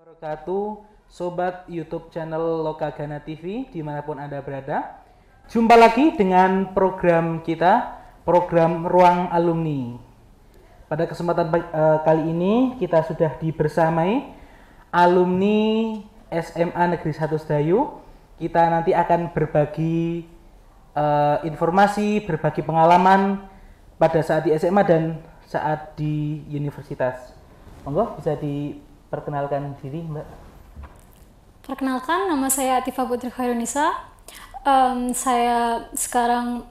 wabarakatuh, Sobat YouTube channel Lokagana TV dimanapun Anda berada. Jumpa lagi dengan program kita, program Ruang Alumni. Pada kesempatan kali ini kita sudah dibersamai alumni SMA Negeri 1 Sedayu. Kita nanti akan berbagi informasi, berbagi pengalaman pada saat di SMA dan saat di universitas. Monggo bisa diperkenalkan diri, Mbak. Perkenalkan, nama saya Atifa Putri Khairunisa. Saya sekarang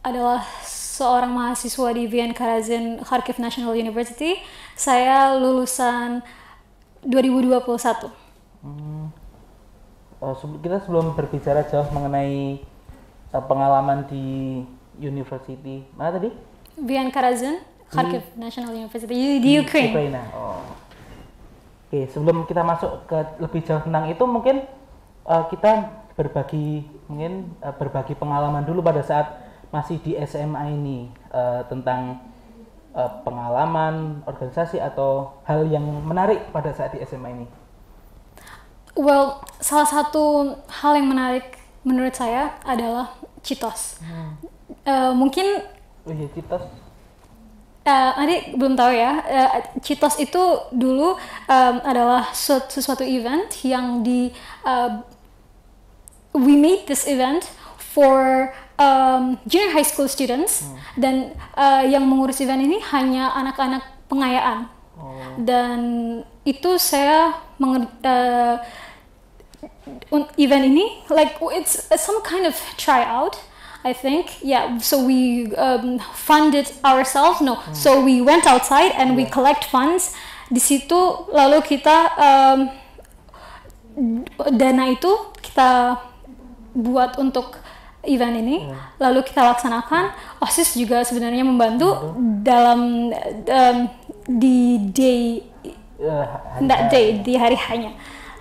adalah seorang mahasiswa di Vian Karazin Kharkiv National University. Saya lulusan 2021. Kita sebelum berbicara jauh mengenai pengalaman di university, mana tadi? Vian Karazin Kharkiv National University di Ukraine. Ukraina. Oke, sebelum kita masuk ke lebih jauh tentang itu, mungkin kita berbagi pengalaman dulu pada saat masih di SMA ini, tentang pengalaman organisasi atau hal yang menarik pada saat di SMA ini. Well, salah satu hal yang menarik menurut saya adalah CITOS. Mungkin CITOS. Adik belum tahu ya, CITOS itu dulu adalah sesuatu event yang we made this event for junior high school students, dan yang mengurus event ini hanya anak-anak pengayaan. Dan itu saya event ini like it's some kind of tryout, I think. Yeah, so we fund it ourselves. So we went outside and we collect funds. Di situ lalu kita dana itu kita buat untuk event ini. Lalu kita laksanakan. OSIS juga sebenarnya membantu dalam di hari hanya.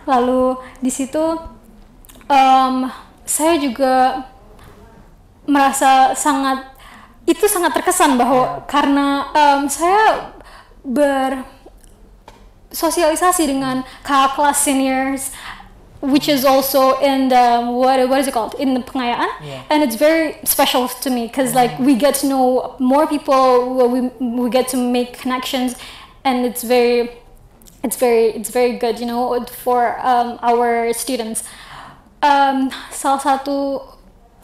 Lalu di situ saya juga merasa sangat terkesan bahwa karena saya bersosialisasi dengan kakak kelas seniors, which is also in the what is it called, in the pengayaan, and it's very special to me because like we get to know more people, we get to make connections, and it's very good, you know, for our students. Salah satu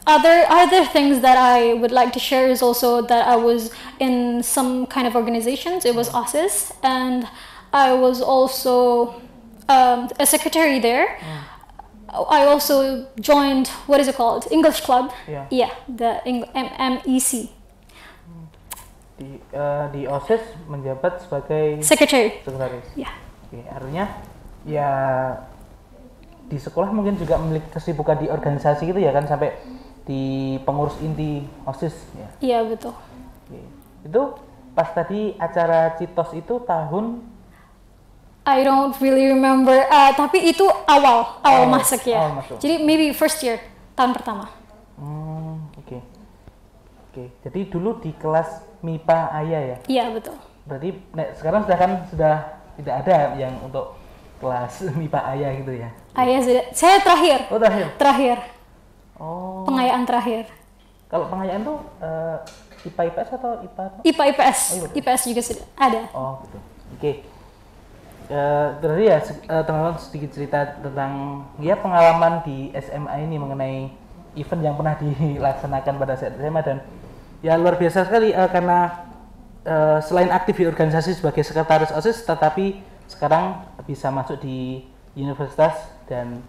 other things that I would like to share is also that I was in some kind of organizations. It was OSIS, and I was also a secretary there. I also joined, what is it called, English Club. Yeah, the MEC. Di OSIS menjabat sebagai sekretaris. Ya. Oke, artinya ya di sekolah mungkin juga memiliki kesibukan di organisasi gitu ya kan, sampai di pengurus inti OSIS ya. Iya, betul. Oke. Itu pas tadi acara CITOS itu tahun I don't really remember, tapi itu awal masuk ya. Awal masuk. Jadi maybe first year, tahun pertama. Oke. Jadi dulu di kelas MIPA Ayah ya? Iya, betul. Berarti sekarang sudah tidak ada yang untuk kelas MIPA Ayah gitu ya? Ayah sudah. Saya terakhir. Oh, terakhir. Pengayaan terakhir. Kalau pengayaan tuh IPA IPS atau IPA? IPA IPS. IPS juga sudah ada. Oh, gitu. Oke. Berarti ya teman-teman sedikit cerita tentang ya pengalaman di SMA ini mengenai event yang pernah dilaksanakan pada saat SMA, dan ya luar biasa sekali karena selain aktif di organisasi sebagai sekretaris OSIS, tetapi sekarang bisa masuk di universitas dan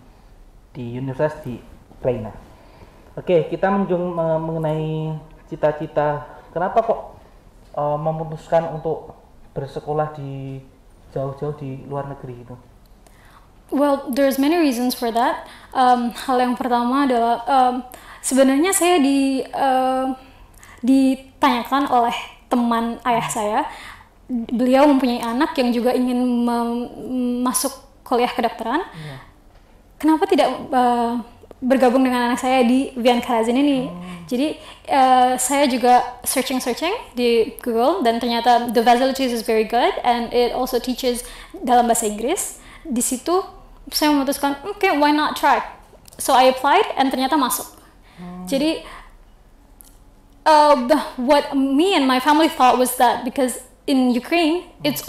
di universitas di Ukraina. Oke, kita mengenai cita-cita. Kenapa kok memutuskan untuk bersekolah di jauh-jauh di luar negeri itu? Well, there's many reasons for that. Hal yang pertama adalah sebenarnya saya ditanyakan oleh teman ayah saya. Beliau mempunyai anak yang juga ingin masuk kuliah kedokteran. Kenapa tidak bergabung dengan anak saya di Vian Karazin ini? Jadi saya juga searching di Google, dan ternyata the facilities is very good and it also teaches dalam bahasa Inggris, di situ saya memutuskan, okay, why not try? So I applied and ternyata masuk. Jadi what me and my family thought was that because in Ukraine it's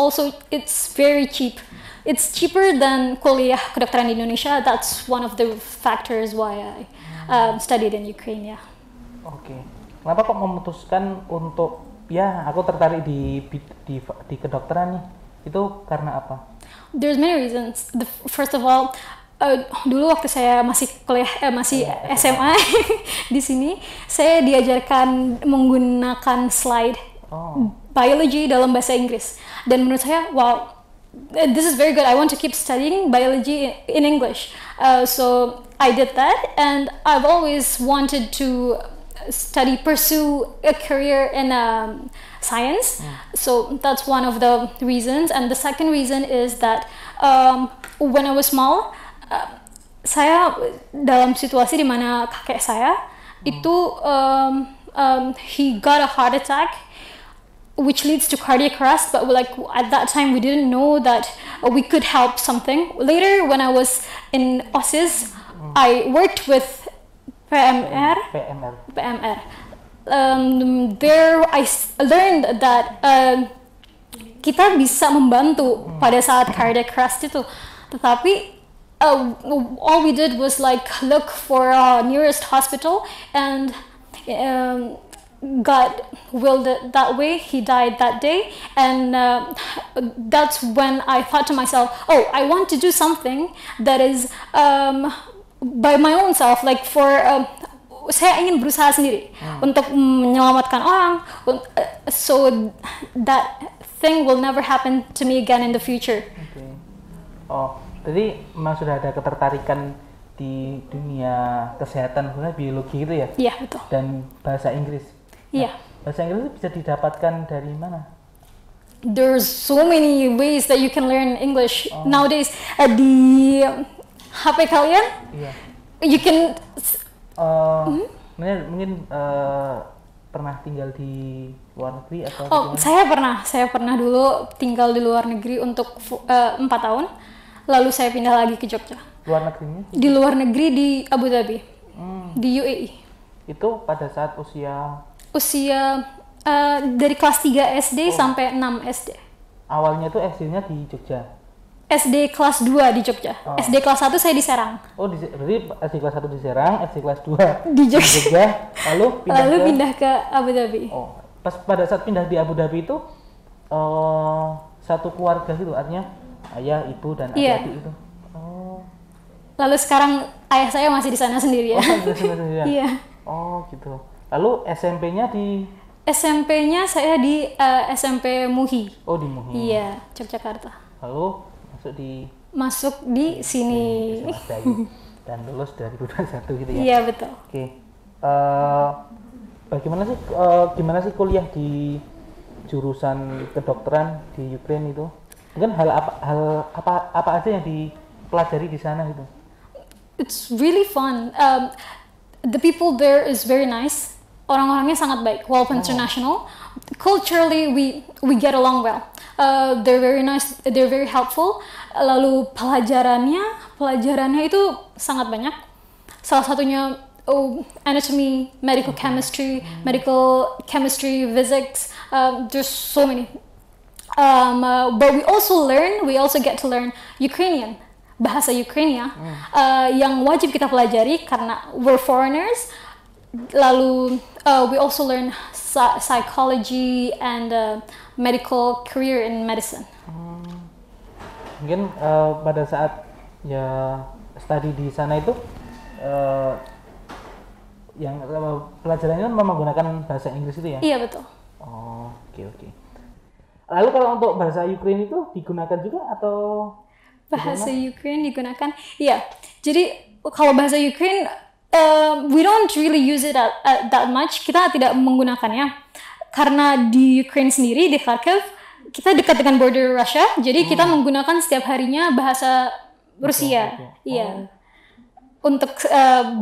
very cheap. It's cheaper than kuliah kedokteran di Indonesia. That's one of the factors why I studied in Ukraine. Yeah. Oke. Kenapa kok memutuskan untuk ya aku tertarik di kedokteran nih? Itu karena apa? There's many reasons. First of all, dulu waktu saya masih kuliah masih SMA di sini, saya diajarkan menggunakan slide biology dalam bahasa Inggris. Dan menurut saya, wow, this is very good. I want to keep studying biology in English. So I did that, and I've always wanted to pursue a career in science. So that's one of the reasons. And the second reason is that when I was small, saya dalam situasi di mana kakek saya itu he got a heart attack, which leads to cardiac arrest, but like at that time we didn't know that we could help something. Later when I was in OSIS, I worked with PMR. There I learned that kita bisa membantu pada saat cardiac arrest itu. Tetapi all we did was like look for a nearest hospital, and God willed it that way. He died that day, and that's when I thought to myself, oh, I want to do something that is by my own self, like for saya ingin berusaha sendiri untuk menyelamatkan orang, so that thing will never happen to me again in the future. Okay. Oh, jadi memang sudah ada ketertarikan di dunia kesehatan, khususnya biologi gitu ya? Iya, betul. Dan bahasa Inggris. Iya. Bahasa Inggris itu bisa didapatkan dari mana? There's so many ways that you can learn English nowadays. Di HP kalian, you can. Mungkin pernah tinggal di luar negeri atau? Saya pernah dulu tinggal di luar negeri untuk 4 tahun. Lalu saya pindah lagi ke Jogja. Luar negerinya? Di luar negeri di Abu Dhabi, di UAE. Itu pada saat usia dari kelas 3 SD sampai 6 SD. Awalnya itu SD-nya di Jogja? SD kelas 2 di Jogja. SD kelas 1 saya di Serang. Oh, berarti SD kelas 1 di Serang, SD kelas 2 di Jogja. Lalu pindah ke Abu Dhabi. Oh, pas pada saat pindah di Abu Dhabi itu satu keluarga gitu, artinya ayah, ibu, dan adik-adik itu. Oh. Lalu sekarang ayah saya masih di sana sendiri ya. Oh, di sana sendiri. Iya. Oh, gitu. Lalu SMP-nya di? SMP-nya saya di SMP Muhi. Oh, di Muhi. Iya, Yogyakarta. Lalu masuk di sini. Dan lulus 2021 gitu ya? Iya, betul. Oke. Gimana sih kuliah di jurusan kedokteran di Ukraine itu? Mungkin hal apa aja yang dipelajari di sana gitu? It's really fun. The people there is very nice. Orang-orangnya sangat baik, walaupun international. Culturally, we get along well. They're very nice, they're very helpful. Lalu pelajarannya itu sangat banyak. Salah satunya anatomy, medical chemistry, physics. There's so many. But we also get to learn Ukrainian, bahasa Ukraina, yang wajib kita pelajari karena we're foreigners. Lalu we also learn psychology and medical career in medicine. Mungkin pada saat ya study di sana itu yang pelajarannya menggunakan bahasa Inggris itu ya? Iya, betul. Oh, oke. Lalu kalau untuk bahasa Ukraine itu digunakan juga atau? Bahasa Ukraine digunakan? Iya. Jadi kalau bahasa Ukraine we don't really use it that much. Kita tidak menggunakannya karena di Ukraine sendiri, di Kharkiv, kita dekat dengan border Russia. Jadi kita menggunakan setiap harinya bahasa Rusia. Iya. Untuk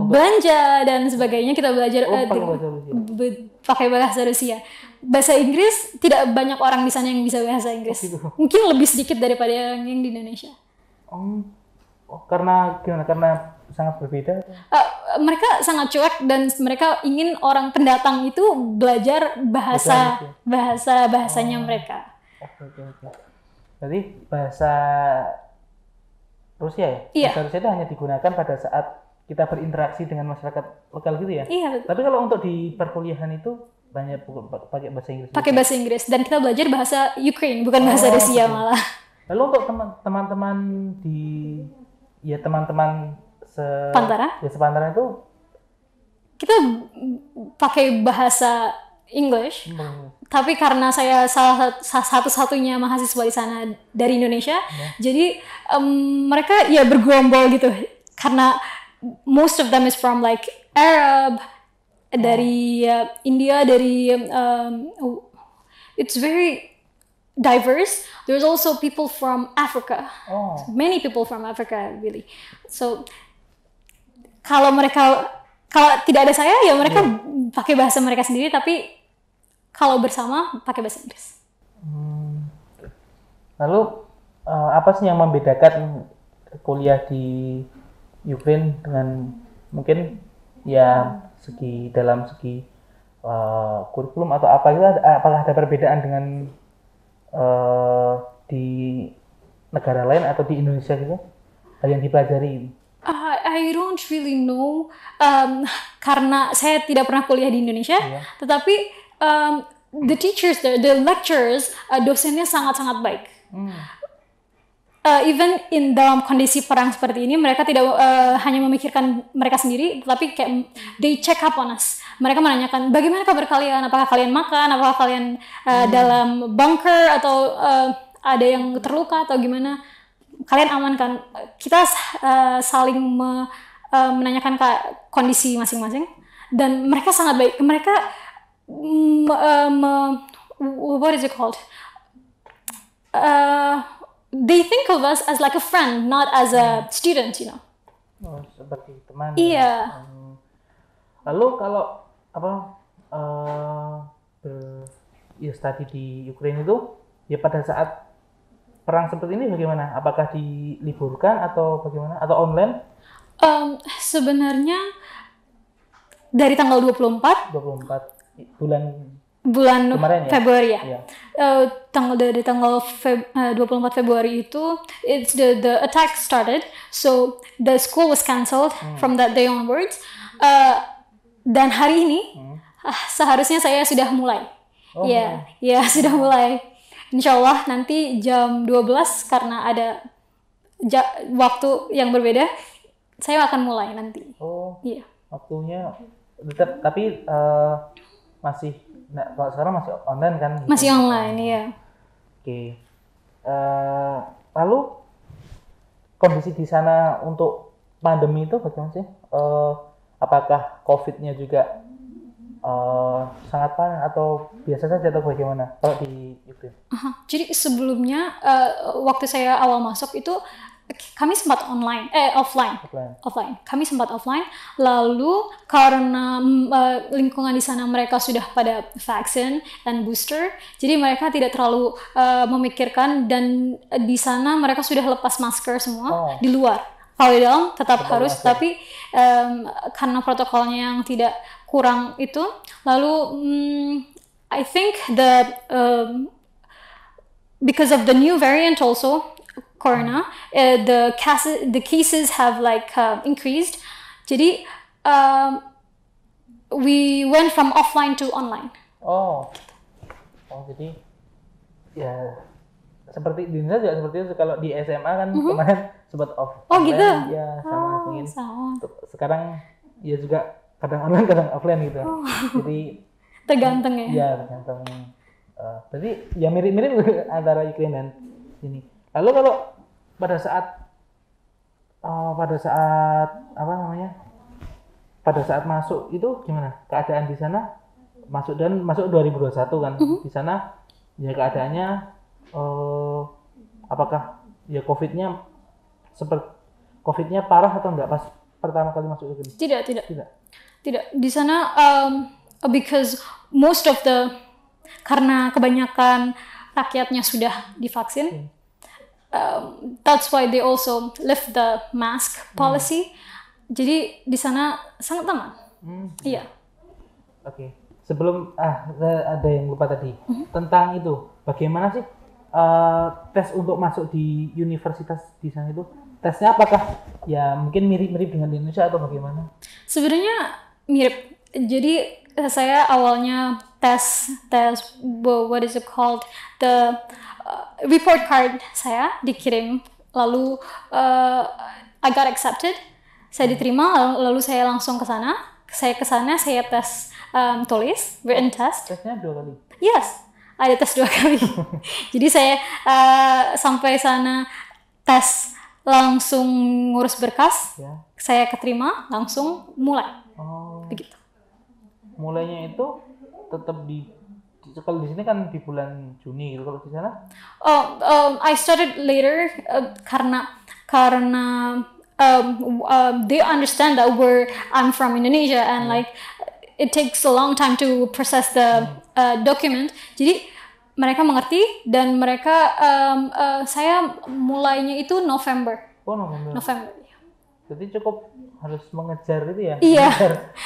belanja dan sebagainya kita belajar pakai bahasa Rusia. Bahasa Inggris tidak banyak orang di sana yang bisa bahasa Inggris. Mungkin lebih sedikit daripada yang di Indonesia. Karena gimana? Karena sangat berbeda? Mereka sangat cuek dan mereka ingin orang pendatang itu belajar bahasanya mereka. Oke. Jadi bahasa Rusia ya? Iya. Bahasa Rusia itu hanya digunakan pada saat kita berinteraksi dengan masyarakat lokal gitu ya? Iya. Tapi kalau untuk di perkuliahan itu banyak pakai bahasa Inggris? Pakai bahasa Inggris, dan kita belajar bahasa Ukraine, bukan bahasa Rusia malah. Lalu untuk teman-teman teman-teman sepantara itu kita pakai bahasa English. Tapi karena saya satu-satunya mahasiswa di sana dari Indonesia, jadi mereka ya bergerombol gitu, karena most of them is from like Arab, dari India, dari it's very diverse. There's also people from Africa. Many people from Africa really. So kalau tidak ada saya ya mereka pakai bahasa mereka sendiri, tapi kalau bersama pakai bahasa Inggris. Lalu apa sih yang membedakan kuliah di Ukraine dengan mungkin ya dalam segi kurikulum atau apa itu, apakah ada perbedaan dengan di negara lain atau di Indonesia gitu, yang dipelajari? I don't really know, karena saya tidak pernah kuliah di Indonesia, tetapi the teachers there, the lecturers, dosennya sangat-sangat baik. Even in dalam kondisi perang seperti ini, mereka tidak hanya memikirkan mereka sendiri, tapi kayak they check up on us. Mereka menanyakan bagaimana kabar kalian, apakah kalian makan, apakah kalian dalam bunker atau ada yang terluka atau gimana, kalian aman kan? Kita saling menanyakan kondisi masing-masing, dan mereka sangat baik. Mereka what is it called? They think of us as like a friend, not as a student, you know. Seperti teman. Iya. Lalu kalau study di Ukraina itu ya pada saat perang seperti ini bagaimana? Apakah diliburkan atau bagaimana? Atau online? Sebenarnya dari tanggal 24 bulan kemarin, Februari ya. Dari tanggal 24 Februari itu the attack started, so the school was cancelled from that day onwards. Dan hari ini seharusnya saya sudah mulai. Sudah mulai. Insyaallah nanti jam 12 karena ada waktu yang berbeda, saya akan mulai nanti. Waktunya tetap, tapi masih kalau sekarang masih online kan? Masih online, iya. Oke. Lalu kondisi di sana untuk pandemi itu bagaimana sih? Apakah COVID-nya juga sangat parah atau biasa saja atau bagaimana kalau di Ukraine? Jadi sebelumnya waktu saya awal masuk itu kami sempat offline. Kami sempat offline. Lalu karena lingkungan di sana mereka sudah pada vaksin dan booster, jadi mereka tidak terlalu memikirkan, dan di sana mereka sudah lepas masker semua di luar. Kalau di dalam tetap harus, tapi karena protokolnya yang tidak kurang itu, lalu I think because of the new variant also, Corona, the cases have increased. Jadi we went from offline to online. Jadi ya seperti di Indonesia juga seperti itu. Kalau di SMA kan kemarin sempat offline. Gitu? Ya sama. Sekarang ya juga kadang online kadang offline gitu. Jadi tergantung ya. Iya, tergantung. Berarti ya mirip-mirip antara Ukraine dan ini. Lalu kalau pada saat masuk itu gimana keadaan di sana? Masuk 2021 kan. Di sana ya keadaannya apakah ya COVID-nya parah atau enggak pas pertama kali masuk ke sini? Tidak. Di sana because most of karena kebanyakan rakyatnya sudah divaksin, that's why they also lift the mask policy. Jadi di sana sangat aman. Iya. Oke. Sebelum ada yang lupa tadi tentang itu, bagaimana sih tes untuk masuk di universitas di sana itu? Tesnya apakah ya mungkin mirip-mirip dengan di Indonesia atau bagaimana? Sebenarnya mirip. Jadi saya awalnya tes what is it called, the report card saya dikirim, lalu I got accepted, saya diterima, lalu saya langsung ke sana. Saya ke sana, saya tes tulis, written test. Tesnya 2 kali? Yes, ada tes 2 kali. Jadi saya sampai sana tes, langsung ngurus berkas, saya keterima, langsung mulai. Begitu. Mulainya itu tetap kalau di sini kan di bulan Juni gitu, kalau di sana? I started later karena they understand that I'm from Indonesia and like it takes a long time to process the document. Jadi mereka mengerti dan mereka saya mulainya itu November. November. Jadi cukup harus mengejar itu ya? Iya.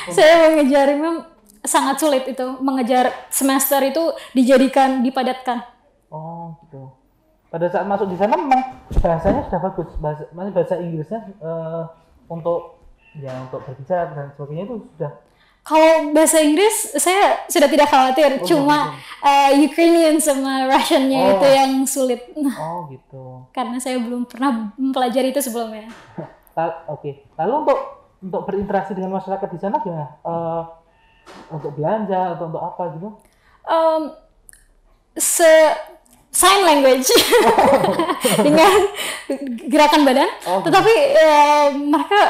Saya mengejar, memang sangat sulit itu, mengejar semester itu dipadatkan. Oh gitu. Pada saat masuk di sana memang bahasanya sudah bagus, bahasa Inggrisnya untuk berbicara dan sebagainya itu sudah. Kalau bahasa Inggris saya sudah tidak khawatir, cuma Ukrainian sama Russian-nya itu yang sulit. Oh gitu. Karena saya belum pernah mempelajari itu sebelumnya. Oke. Lalu untuk berinteraksi dengan masyarakat di sana gimana? Untuk belanja atau untuk apa gitu? Sign language dengan gerakan badan. Tetapi mereka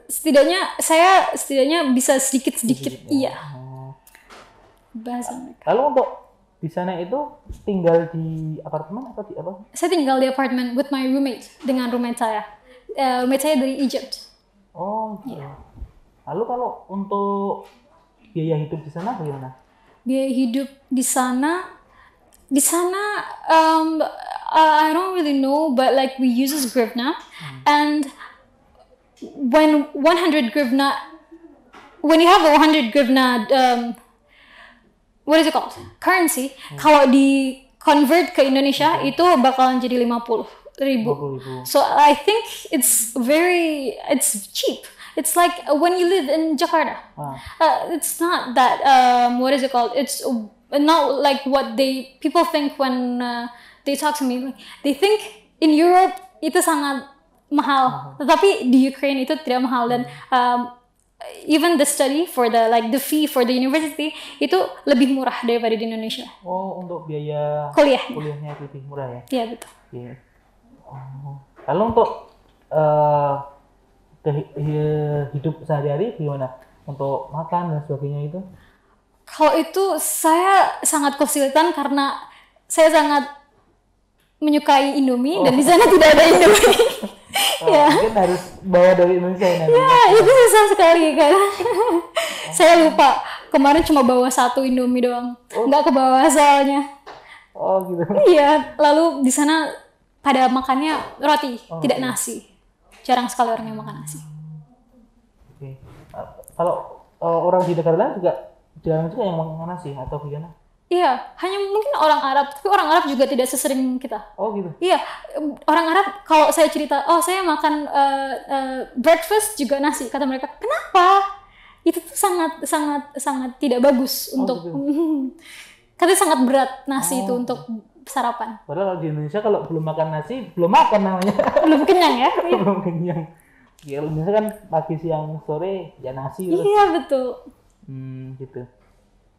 setidaknya bisa sedikit. Iya. Bahasa mereka. Lalu untuk di sana itu tinggal di apartemen atau di apa? Saya tinggal di apartemen with my roommate, dengan roommate saya. Roommate saya dari Egypt. Oh gitu. Yeah. Lalu kalau untuk biaya hidup di sana bagaimana? Biaya hidup di sana I don't really know, but like we use hryvnia, and when you have a 100 hryvnia what is it called, currency, kalau di convert ke Indonesia itu bakalan jadi 50.000. So I think it's cheap. It's like when you live in Jakarta. It's not that what is it called? It's not like what people think when they talk to me. They think in Europe itu sangat mahal, tetapi di Ukraine itu tidak mahal, dan even the study for the fee for the university itu lebih murah daripada di Indonesia. Oh, untuk biaya kuliahnya lebih murah ya? Iya, betul. Yeah. Lalu untuk hidup sehari-hari gimana? Untuk makan dan sebagainya itu? Kalau itu saya sangat kesulitan karena saya sangat menyukai Indomie dan di sana tidak ada Indomie. Mungkin harus bawa dari Indonesia ya? Ya, itu susah sekali kan. Saya lupa, kemarin cuma bawa 1 Indomie doang, nggak kebawa soalnya. Oh gitu. Iya, lalu di sana pada makannya roti, tidak nasi. Jarang sekali orang yang makan nasi. Oke. Kalau orang di negara lain juga jarang juga yang makan nasi atau bagaimana? Iya, hanya mungkin orang Arab, tapi orang Arab juga tidak sesering kita. Oh gitu? Iya, orang Arab kalau saya cerita, saya makan breakfast juga nasi, kata mereka, kenapa? Itu tuh sangat tidak bagus untuk, gitu. Katanya sangat berat nasi itu untuk sarapan. Padahal di Indonesia kalau belum makan nasi, belum makan namanya. Belum kenyang ya? Belum kenyang. Ya Indonesia kan pagi, siang, sore ya nasi. Iya betul. Gitu.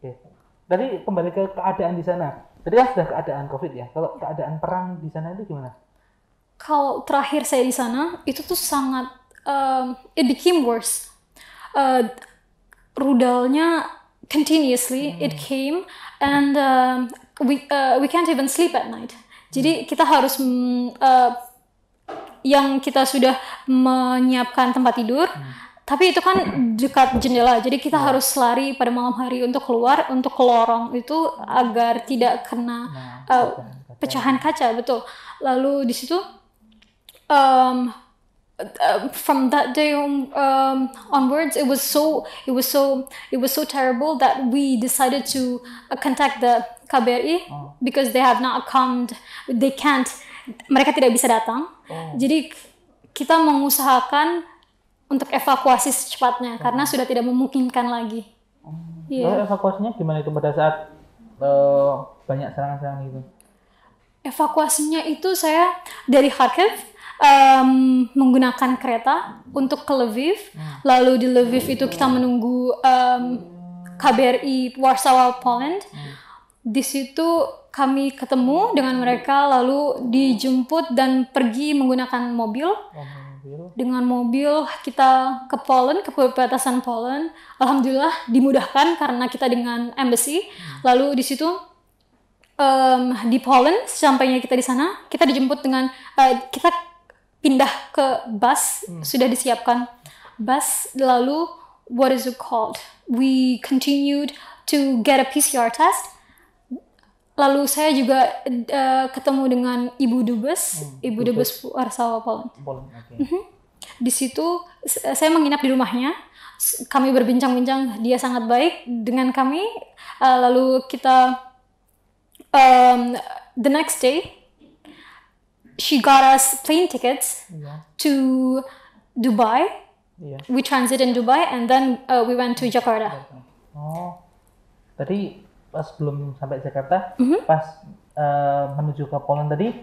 Oke. Tadi kembali ke keadaan di sana. Tadi kan sudah keadaan COVID ya. Kalau keadaan perang di sana itu gimana? Kalau terakhir saya di sana itu tuh sangat it became worse. Rudalnya continuously it came and we can't even sleep at night. Jadi kita harus yang kita sudah menyiapkan tempat tidur. Tapi itu kan dekat jendela, jadi kita harus lari pada malam hari untuk keluar, untuk ke lorong itu agar tidak kena pecahan kaca, betul. Lalu di situ um, from that day onwards, it was so terrible that we decided to contact the KBRI because they have not come. They can't. Mereka tidak bisa datang. Jadi kita mengusahakan untuk evakuasi secepatnya karena sudah tidak memungkinkan lagi. Lalu evakuasinya gimana itu pada saat banyak serangan-serangan gitu? Evakuasinya itu saya dari Kharkiv menggunakan kereta untuk ke Lviv. Lalu di Lviv itu kita menunggu KBRI Warsaw, Poland. Di situ kami ketemu dengan mereka, lalu dijemput dan pergi menggunakan mobil. Dengan mobil kita ke Poland, ke perbatasan Poland. Alhamdulillah dimudahkan karena kita dengan embassy. Lalu di situ di Poland, sampainya kita di sana, kita dijemput dengan kita pindah ke bus, sudah disiapkan bus. Lalu what is it called? We continued to get a PCR test. Lalu saya juga ketemu dengan Ibu Dubes Warsaw, Poland. Di situ saya menginap di rumahnya. Kami berbincang-bincang, dia sangat baik dengan kami. Lalu kita the next day she got us plane tickets to Dubai. We transit in Dubai and then we went to Jakarta. Tadi pas belum sampai Jakarta, pas menuju ke Poland tadi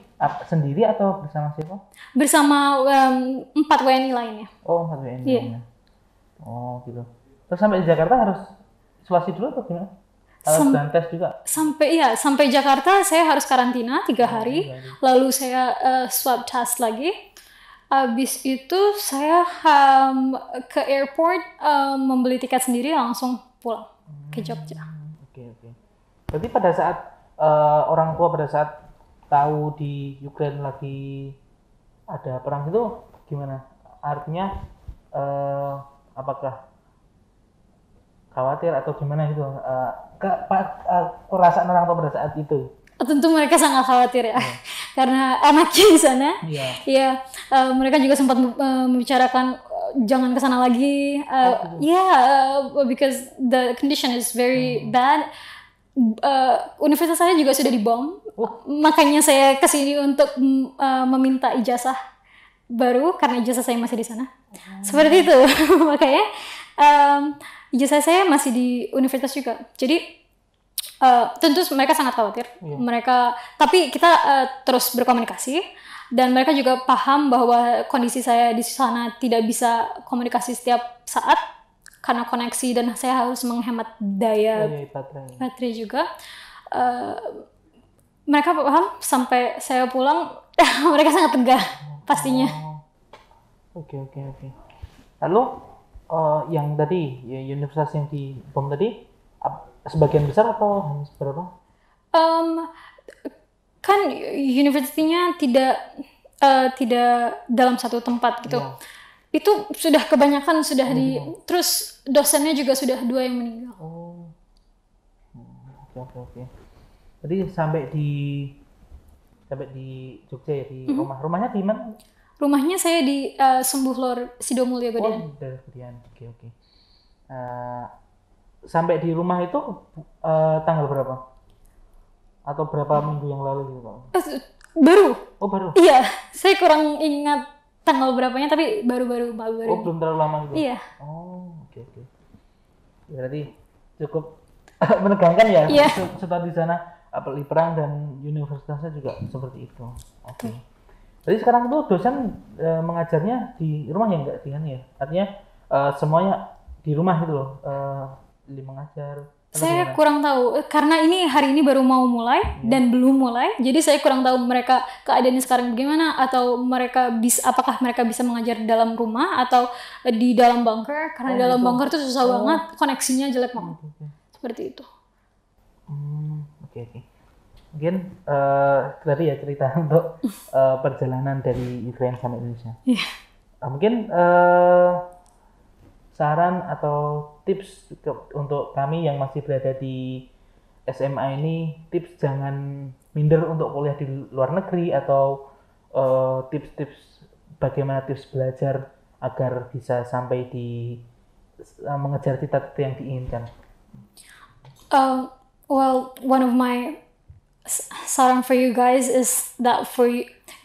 sendiri atau bersama siapa? Bersama 4 WNI lainnya. 4 WNI lainnya. Gitu. Terus sampai di Jakarta harus isolasi dulu atau gimana? Dan tes juga? Sampai Jakarta saya harus karantina 3 hari. Lalu saya swab test lagi. Habis itu saya ke airport membeli tiket sendiri langsung pulang ke Jogja. Oke. Berarti pada saat orang tua pada saat tahu di Ukraina lagi ada perang itu gimana? Artinya apakah khawatir atau gimana gitu? Perasaan orang tua pada saat itu? Tentu mereka sangat khawatir ya, karena anaknya di sana. Mereka juga sempat membicarakan jangan ke sana lagi. Because the condition is very bad. Universitas saya juga sudah dibom, makanya saya kesini untuk meminta ijazah baru karena ijazah saya masih di sana. Seperti itu, makanya ijazah saya masih di universitas juga. Jadi tentu mereka sangat khawatir. Tapi kita terus berkomunikasi dan mereka juga paham bahwa kondisi saya di sana tidak bisa komunikasi setiap saat karena koneksi dan saya harus menghemat daya baterai juga. Mereka paham sampai saya pulang. Mereka sangat tegar pastinya. Oke. Lalu yang tadi universitas yang dibom tadi sebagian besar atau hanya seberapa? Kan universitasnya tidak dalam satu tempat gitu. Itu sudah kebanyakan terus dosennya juga sudah 2 yang meninggal. Oke. Jadi sampai di Jogja ya, di rumahnya di mana? Rumahnya saya di Sembuhlor Sidomulyo Godian. Daerah Godian. Oke. Sampai di rumah itu tanggal berapa? Atau berapa minggu yang lalu gitu, Pak? Baru. Baru. Iya, saya kurang ingat tanggal berapanya tapi baru. Belum terlalu lama gitu. Iya. Oke. Berarti cukup menegangkan ya. Setelah di sana apalagi perang dan universitasnya juga seperti itu. Oke. Jadi sekarang itu dosen mengajarnya di rumah ya, enggak di sana ya? Artinya semuanya di rumah gitu loh. Mengajar. Saya kurang tahu karena hari ini baru mau mulai dan belum mulai. Jadi saya kurang tahu mereka keadaannya sekarang bagaimana atau apakah mereka bisa mengajar di dalam rumah atau di dalam bunker karena dalam bunker itu susah banget, koneksinya jelek banget. Seperti itu. Oke. Mungkin tadi ya cerita untuk perjalanan dari Ukraina sampai Indonesia. Mungkin saran atau tips untuk kami yang masih berada di SMA ini, tips jangan minder untuk kuliah di luar negeri atau tips-tips bagaimana tips belajar agar bisa sampai di mengejar cita-cita yang diinginkan. Well, one of my saran for you guys is that for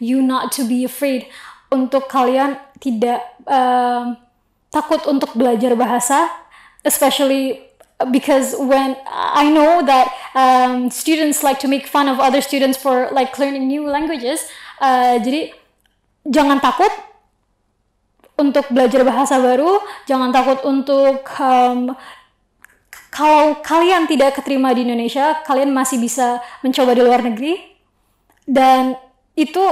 you not to be afraid, untuk kalian tidak takut untuk belajar bahasa, especially because when I know that students like to make fun of other students for like learning new languages, jadi jangan takut untuk belajar bahasa baru, jangan takut untuk kalau kalian tidak keterima di Indonesia, kalian masih bisa mencoba di luar negeri, dan itu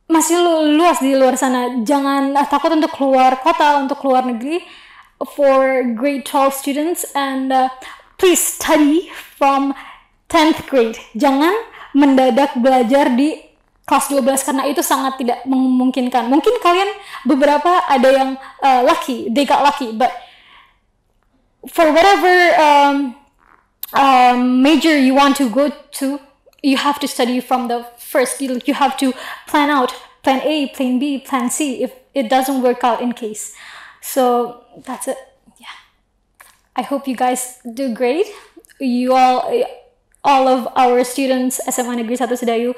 masih luas di luar sana. Jangan takut untuk keluar kota, untuk keluar negeri. For grade 12 students, and please study from 10th grade. Jangan mendadak belajar di kelas 12 karena itu sangat tidak memungkinkan. Mungkin kalian beberapa ada yang lucky, they got lucky, but for whatever major you want to go to, you have to study from the first. You have to plan out plan A, plan B, plan C if it doesn't work out in case. So that's it. Yeah, I hope you guys do great. You all of our students SMA Negeri 1 Sedayu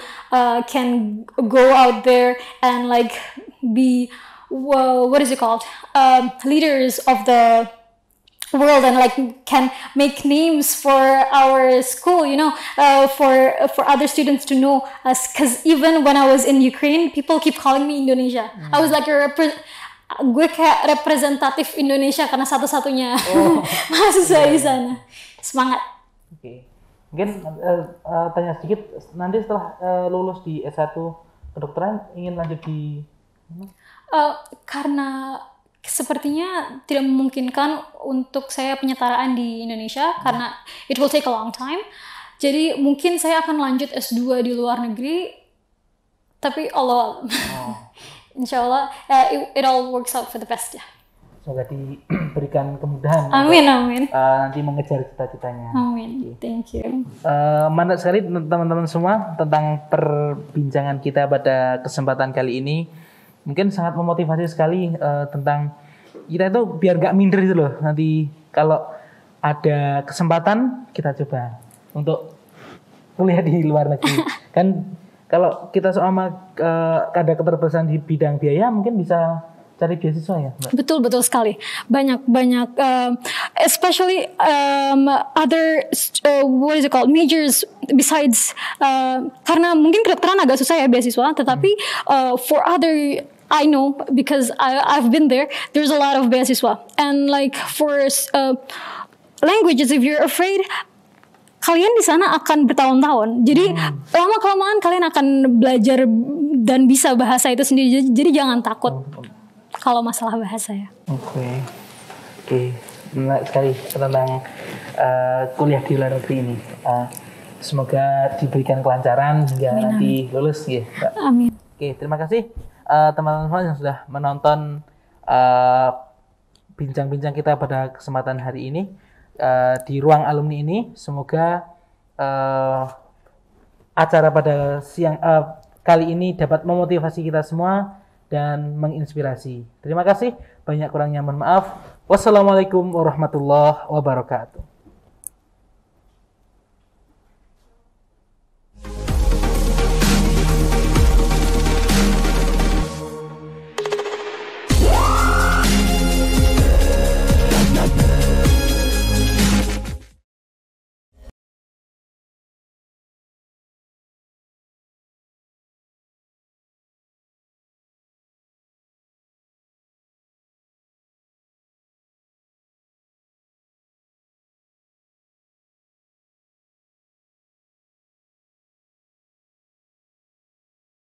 can go out there and like be what is it called, leaders of the world, and like can make names for our school, you know, for other students to know us, because even when I was in Ukraine, people keep calling me Indonesia. I was like gue kayak representatif Indonesia karena satu-satunya mahasiswa di sana. Semangat. Oke. Mungkin tanya sedikit, nanti setelah lulus di S1 kedokteran ingin lanjut di karena sepertinya tidak memungkinkan untuk saya penyetaraan di Indonesia karena it will take a long time. Jadi mungkin saya akan lanjut S2 di luar negeri, tapi Allah insya Allah it all works out for the best ya. Semoga diberikan kemudahan. Amin, amin. Nanti mengejar cita-citanya. Amin. Thank you. Mantap sekali teman-teman semua tentang perbincangan kita pada kesempatan kali ini. Mungkin sangat memotivasi sekali tentang kita itu biar gak minder gitu loh. Nanti kalau ada kesempatan kita coba untuk kuliah di luar negeri. Kan kalau kita sama ada keterbatasan di bidang biaya mungkin bisa cari beasiswa ya, Mbak? Betul sekali. Banyak especially other what is it called, majors besides karena mungkin kedokteran agak susah ya beasiswa, tetapi for other I know because I've been there. There's a lot of beasiswa, and like for languages, if you're afraid, kalian di sana akan bertahun-tahun. Jadi lama kelamaan kalian akan belajar dan bisa bahasa itu sendiri. Jadi jangan takut kalau masalah bahasa ya. Oke. Menarik sekali tentang kuliah di luar negeri ini. Semoga diberikan kelancaran hingga nanti lulus ya, Mbak. Amin. Oke, terima kasih teman-teman yang sudah menonton bincang-bincang kita pada kesempatan hari ini di ruang alumni ini. Semoga acara pada siang kali ini dapat memotivasi kita semua dan menginspirasi. Terima kasih, banyak kurangnya mohon maaf. Wassalamualaikum warahmatullahi wabarakatuh.